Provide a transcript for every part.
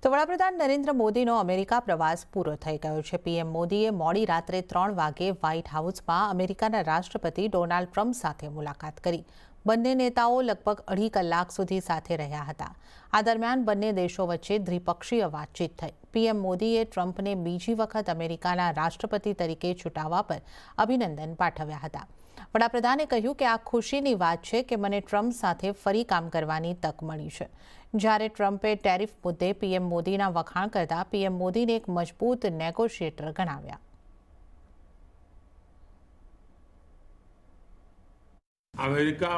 તો વડાપ્રધાન નરેન્દ્ર મોદીનો અમેરિકા પ્રવાસ પૂરો થઈ ગયો છે। પીએમ મોદીએ મોડી રાત્રે 3 વાગે વ્હાઇટ હાઉસમાં અમેરિકાના રાષ્ટ્રપતિ ડોનાલ્ડ ટ્રમ્પ સાથે મુલાકાત કરી। બંને નેતાઓ લગભગ 2.5 કલાક સુધી સાથે રહ્યા હતા। આ દરમિયાન બંને દેશો વચ્ચે દ્વિપક્ષીય વાતચીત થઈ। પીએમ મોદીએ ટ્રમ્પને બીજી વખત અમેરિકાના રાષ્ટ્રપતિ તરીકે ચૂંટાવા પર અભિનંદન પાઠવ્યા હતા। વડાપ્રધાને કહ્યું કે આ ખુશીની વાત છે કે મને ટ્રમ્પ સાથે ફરી કામ કરવાની તક મળી છે। જ્યારે ટ્રમ્પે ટેરિફ મુદ્દે પીએમ મોદીના વખાણ કરતા પીએમ મોદીને એક મજબૂત નેગોશિએટર ગણાવ્યા। अमेरिका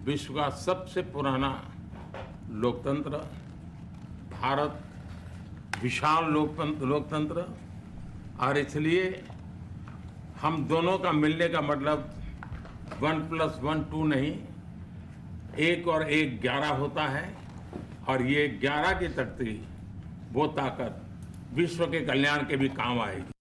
विश्व का सबसे पुराना लोकतंत्र, भारत विशाल लोकतंत्र और इसलिए हम दोनों का मिलने का मतलब 1+1 2 नहीं, 1 और 1 11 होता है और ये 11 की तकती वो ताकत विश्व के कल्याण के भी काम आएगी।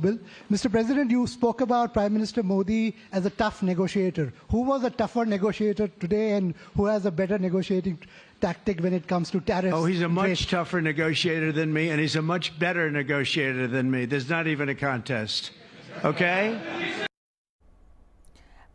Bill. Mr. President, you spoke about Prime Minister Modi as a tough negotiator. Who was a tougher negotiator today and who has a better negotiating tactic when it comes to tariffs? Oh, he's a much tougher negotiator than me, and he's a much better negotiator than me. There's not even a contest. Okay?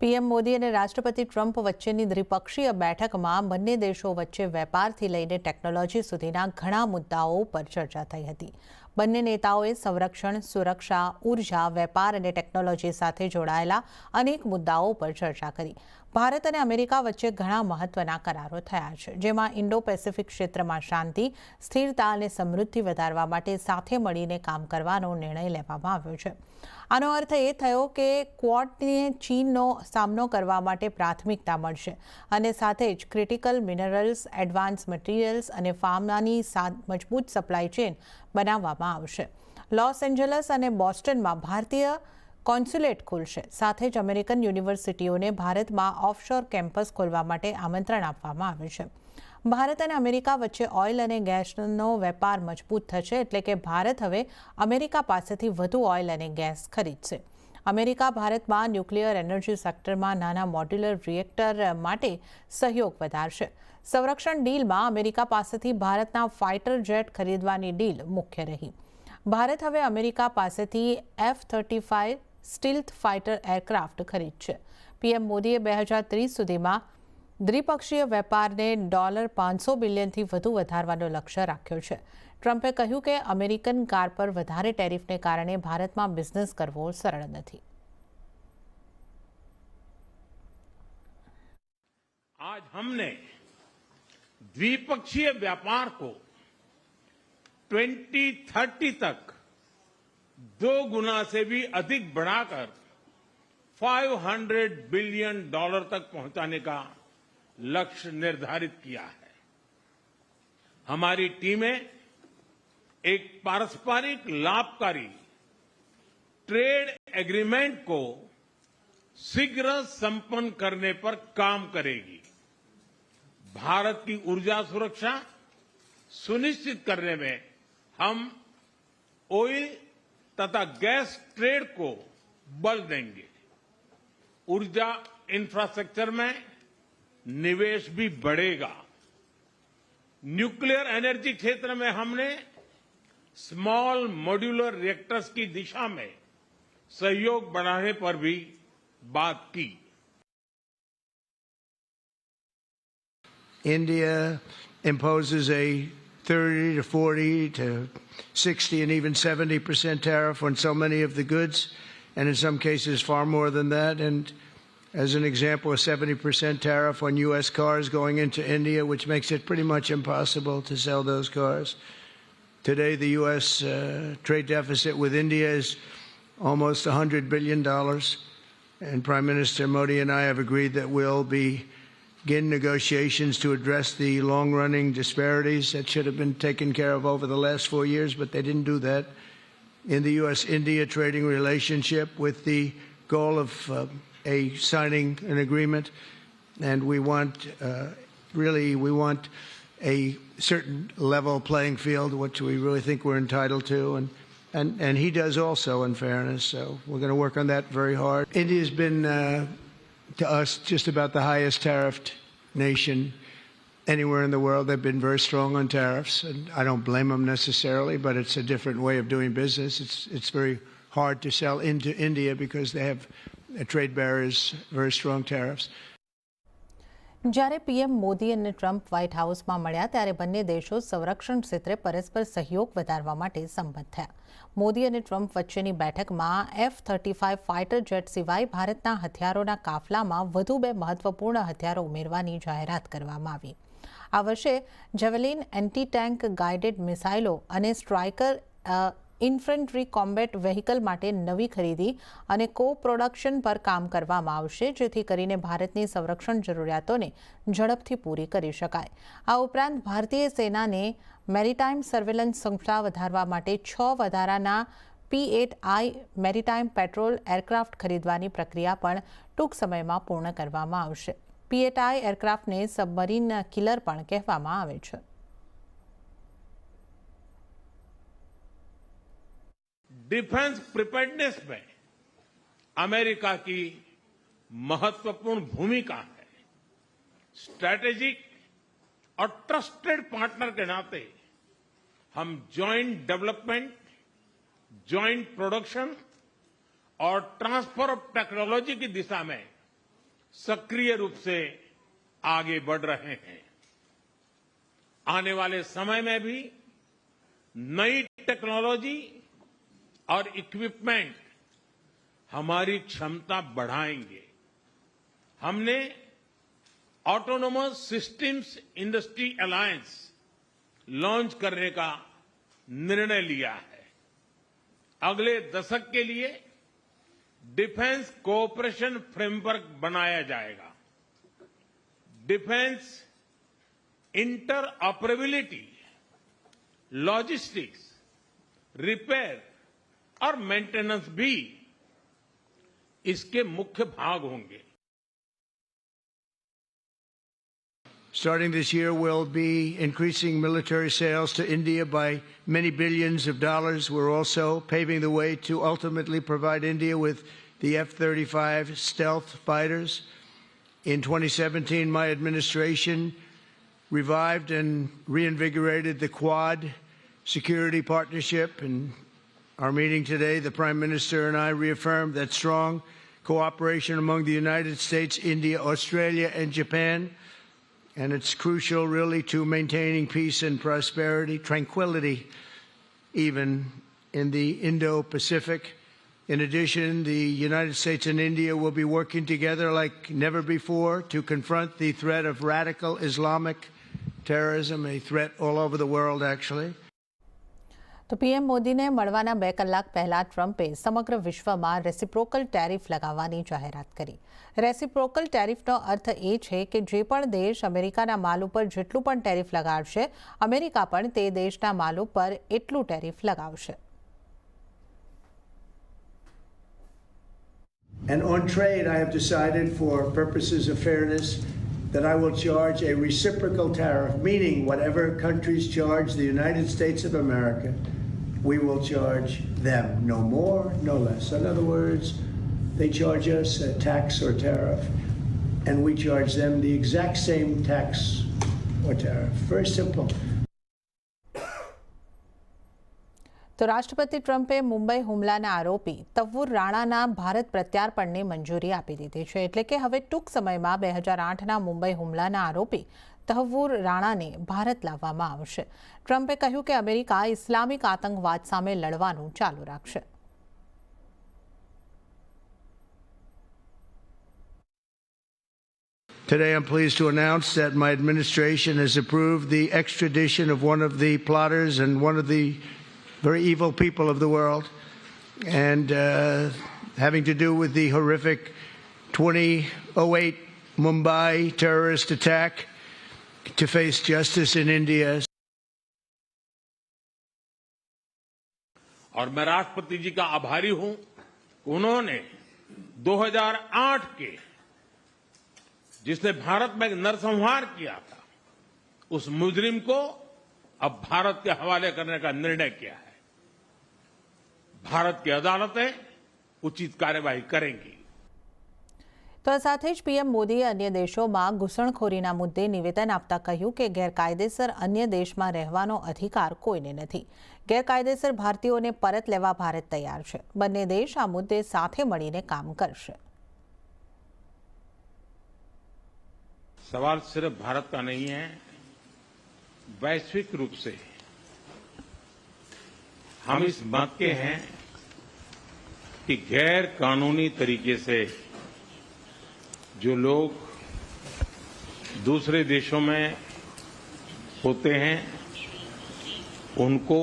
PM Modi અને રાષ્ટ્રપતિ Trump વચ્ચેની દ્વિપક્ષીય બેઠકમાં બંને દેશો વચ્ચે વેપારથી લઈને technology સુધીના ઘણા મુદ્દાઓ પર ચર્ચા થઈ હતી। બંને નેતાઓએ સંરક્ષણ, સુરક્ષા, ઉર્જા, વેપાર અને ટેકનોલોજી સાથે જોડાયેલા અનેક મુદ્દાઓ પર ચર્ચા કરી। ભારત અને અમેરિકા વચ્ચે ઘણા મહત્વના કરારો થયા છે, જેમાં ઇન્ડો પેસિફિક ક્ષેત્રમાં શાંતિ, સ્થિરતા અને સમૃદ્ધિ વધારવા માટે સાથે મળીને કામ કરવાનો નિર્ણય લેવામાં આવ્યો છે। આનો અર્થ એ થયો કે ક્વાડને ચીનનો સામનો કરવા માટે પ્રાથમિકતા મળશે અને સાથે જ ક્રિટિકલ મિનરલ્સ, એડવાન્સ મટીરિયલ્સ અને ફાર્માની મજબૂત સપ્લાય ચેન બનાવવામાં આવશે। લોસ એન્જલસ અને બોસ્ટનમાં ભારતીય કોન્સ્યુલેટ ખુલશે। સાથે જ અમેરિકન યુનિવર્સિટીઓને ભારતમાં ઓફશોર કેમ્પસ ખોલવા માટે આમંત્રણ આપવામાં આવ્યું છે। ભારત અને અમેરિકા વચ્ચે ઓઇલ અને ગેસનો વેપાર મજબૂત થશે, એટલે કે ભારત હવે અમેરિકા પાસેથી વધુ ઓઇલ અને ગેસ ખરીદશે। અમેરિકા ભારતમાં ન્યુક્લિયર એનર્જી સેક્ટરમાં નાના મોડ્યુલર રિએક્ટર માટે સહયોગ વધારશે। સંરક્ષણ ડીલમાં અમેરિકા પાસેથી ભારતના ફાઇટર જેટ ખરીદવાની ડીલ મુખ્ય રહી। ભારત હવે અમેરિકા પાસેથી F-35 સ્ટીલ્થ ફાઇટર એરક્રાફ્ટ ખરીદશે। પીએમ મોદીએ 2030 સુધીમાં દ્વિપક્ષીય વેપારને $500 બિલિયનથી વધુ વધારવાનો લક્ષ્ય રાખ્યો છે। ટ્રમ્પે કહ્યું કે અમેરિકન કાર પર વધારે ટેરિફને કારણે ભારતમાં બિઝનેસ કરવો સરળ નથી। आज हमने द्विपक्षीय व्यापार को 2030 तक 2 गुना से भी अधिक बढ़ाकर $500 बिलियन तक पहुंचाने का लक्ष्य निर्धारित किया है। हमारी टीमें एक पारस्परिक लाभकारी ट्रेड एग्रीमेंट को शीघ्र संपन्न करने पर काम करेगी। भारत की ऊर्जा सुरक्षा सुनिश्चित करने में हम ऑयल तथा गैस ट्रेड को बल देंगे। ऊर्जा इंफ्रास्ट्रक्चर में निवेश भी बढ़ेगा। न्यूक्लियर एनर्जी क्षेत्र में हमने स्मॉल मॉड्यूलर रिएक्टर्स की दिशा में सहयोग बढ़ाने पर भी बात की। India imposes a 30 to 40 to 60 and even 70% tariff on so many of the goods, and in some cases far more than that. And as an example, a 70% tariff on U.S. cars going into India, which makes it pretty much impossible to sell those cars. Today, the U.S. Trade deficit with India is almost $100 billion, and Prime Minister Modi and I have agreed that we'll begin negotiations to address the long-running disparities that should have been taken care of over the last 4 years, but they didn't do that. In the U.S.-India trading relationship, with the goal of signing an agreement, and we want we want a certain level playing field, which we really think we're entitled to, and he does also, in fairness. So we're going to work on that very hard. India's been to us just about the highest tariffed nation anywhere in the world. They've been very strong on tariffs, and I don't blame them necessarily, but it's a different way of doing business. It's very hard to sell into India because they have trade barriers, very strong tariffs. જ્યારે PM Modi અને Trump white હાઉસમાં મળ્યા ત્યારે બંને દેશો સંરક્ષણ ક્ષેત્રે પરસ્પર સહયોગ વધારવા માટે સંમત થયા. મોદી અને ટ્રમ્પ વચ્ચેની બેઠકમાં F-35 ફાઇટર જેટ સિવાય ભારતના હથિયારોના કાફલામાં વધુ 2 મહત્વપૂર્ણ હથિયારો ઉમેરવાની જાહેરાત કરવામાં આવી. આ વર્ષે જેવેલિન એન્ટી ટેન્ક ગાઇડેડ મિસાઇલો અને સ્ટ્રાઇકર ઇન્ફેન્ટ્રી કોમ્બેટ વેહિકલ માટે નવી ખરીદી અને કો પ્રોડક્શન પર કામ કરવામાં આવશે, જેથી કરીને ભારતની સંરક્ષણ જરૂરિયાતોને ઝડપથી પૂરી કરી શકાય. આ ઉપરાંત ભારતીય સેનાને મેરીટાઇમ સર્વેલન્સ ક્ષમતા વધારવા માટે 6 વધારાના P-8I મેરીટાઇમ પેટ્રોલ એરક્રાફ્ટ ખરીદવાની પ્રક્રિયા પણ ટૂંક સમયમાં પૂર્ણ કરવામાં આવશે. P-8I એરક્રાફ્ટને સબમરીન કિલર પણ કહેવામાં આવે છે. डिफेंस प्रिपेयर्डनेस में अमेरिका की महत्वपूर्ण भूमिका है. स्ट्रैटेजिक और ट्रस्टेड पार्टनर के नाते हम जॉइंट डेवलपमेंट, जॉइंट प्रोडक्शन और ट्रांसफर ऑफ टेक्नोलॉजी की दिशा में सक्रिय रूप से आगे बढ़ रहे हैं. आने वाले समय में भी नई टेक्नोलॉजी और इक्विपमेंट हमारी क्षमता बढ़ाएंगे. हमने autonomous systems industry alliance launch करने का निर्णय लिया है. अगले दशक के लिए डिफेंस कोऑपरेशन फ्रेमवर्क बनाया जाएगा. डिफेंस इंटरऑपरेबिलिटी, लॉजिस्टिक्स, रिपेयर और मेंटेनेंस भी इसके मुख्य भाग होंगे. Starting this year, we'll be increasing military sales to India by many billions of dollars. We're also paving the way to ultimately provide India with the F-35 stealth fighters. In 2017, my administration revived and reinvigorated the Quad security partnership, and our meeting today, the Prime Minister and I reaffirmed that strong cooperation among the United States, India, Australia, and Japan. And it's crucial, really, to maintaining peace and prosperity, tranquility, even in the Indo-Pacific. In addition, the United States and India will be working together like never before to confront the threat of radical Islamic terrorism, a threat all over the world, actually. તો PM મોદીને મળવાના 2 કલાક પહેલા ટ્રમ્પે સમગ્ર વિશ્વમાં reciprocal tariff લગાવવાની જાહેરાત કરી. રેસિપ્રોકલ ટેરિફનો અર્થ એ છે કે જે પણ દેશ અમેરિકાના માલ ઉપર જેટલું પણ ટેરિફ લગાવશે, અમેરિકા પણ તે દેશના માલ ઉપર એટલું tariff લગાવશે. And on trade, I have decided, for purposes of fairness, that I will charge a reciprocal tariff, meaning whatever countries charge the United States of America, we will charge them, no more, no less. In other words, they charge us a tax or tariff, and we charge them the exact same tax or tariff. Very simple. તો રાષ્ટ્રપતિ ટ્રમ્પે મુંબઈ હુમલાના આરોપી તવ્વુર રાણાના ભારત પ્રત્યાર્પણને મંજૂરી આપી દીધી છે. એટલે કે હવે ટૂંક સમયમાં 2008ના મુંબઈ હુમલાના આરોપી તહવ્વુર રાણાને ભારત લાવવામાં આવશે. ટ્રમ્પે કહ્યું કે અમેરિકા ઇસ્લામિક આતંકવાદ સામે લડવાનું ચાલુ રાખશે. Today, I'm pleased to announce that my administration has approved the extradition of one of the plotters and one of the very evil people of the world, and having to do with the horrific 2008 Mumbai terrorist attack, to face justice in India. और मैं राष्ट्रपति जी का आभारी हूं. उन्होंने 2008 के जिसने भारत में नरसंहार किया था, उस मुजरिम को अब भारत के हवाले करने का निर्णय किया है. भारत की अदालतें उचित कार्यवाही करेंगी. તો આ સાથે જ પીએમ મોદીએ અન્ય દેશોમાં ઘૂસણખોરીના મુદ્દે નિવેદન આપતા કહ્યું કે ગેરકાયદેસર અન્ય દેશમાં રહેવાનો અધિકાર કોઈને નથી. ગેરકાયદેસર ભારતીયોને પરત લેવા ભારત તૈયાર છે. બંને દેશ આ મુદ્દે સાથે મળીને કામ કરશે. सवाल सिर्फ भारत का नहीं है, वैश्विक रूप से हम इस मत के हैं कि गैर कानूनी तरीके से जो लोग दूसरे देशों में होते हैं उनको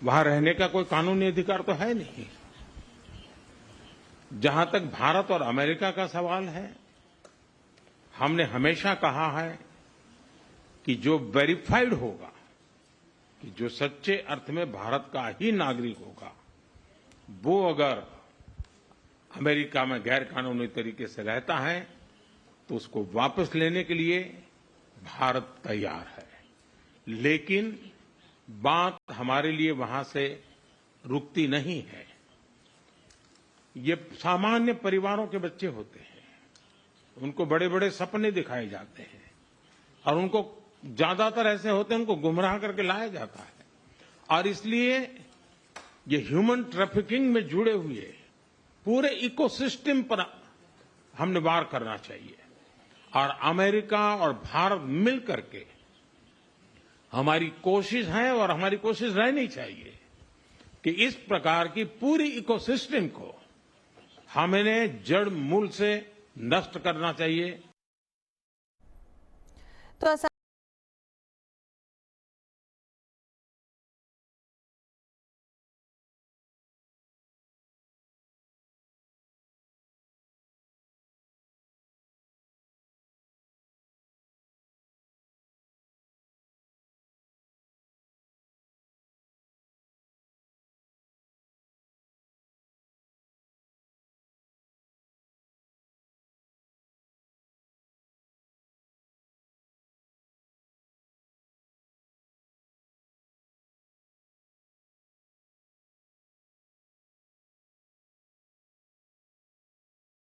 वहां रहने का कोई कानूनी अधिकार तो है नहीं. जहां तक भारत और अमेरिका का सवाल है, हमने हमेशा कहा है कि जो वेरीफाइड होगा, कि जो सच्चे अर्थ में भारत का ही नागरिक होगा, वो अगर अमेरिका में गैर कानूनी तरीके से रहता है तो उसको वापस लेने के लिए भारत तैयार है. लेकिन बात हमारे लिए वहां से रुकती नहीं है. ये सामान्य परिवारों के बच्चे होते हैं, उनको बड़े बड़े सपने दिखाए जाते हैं और उनको ज्यादातर ऐसे होते हैं उनको गुमराह करके लाया जाता है. और इसलिए ये ह्यूमन ट्रैफिकिंग में जुड़े हुए पूरे इकोसिस्टम पर हमने वार करना चाहिए. और अमेरिका और भारत मिल करके हमारी कोशिश है और हमारी कोशिश रहनी चाहिए कि इस प्रकार की पूरी इकोसिस्टम को हमें जड़ मूल से नष्ट करना चाहिए. तो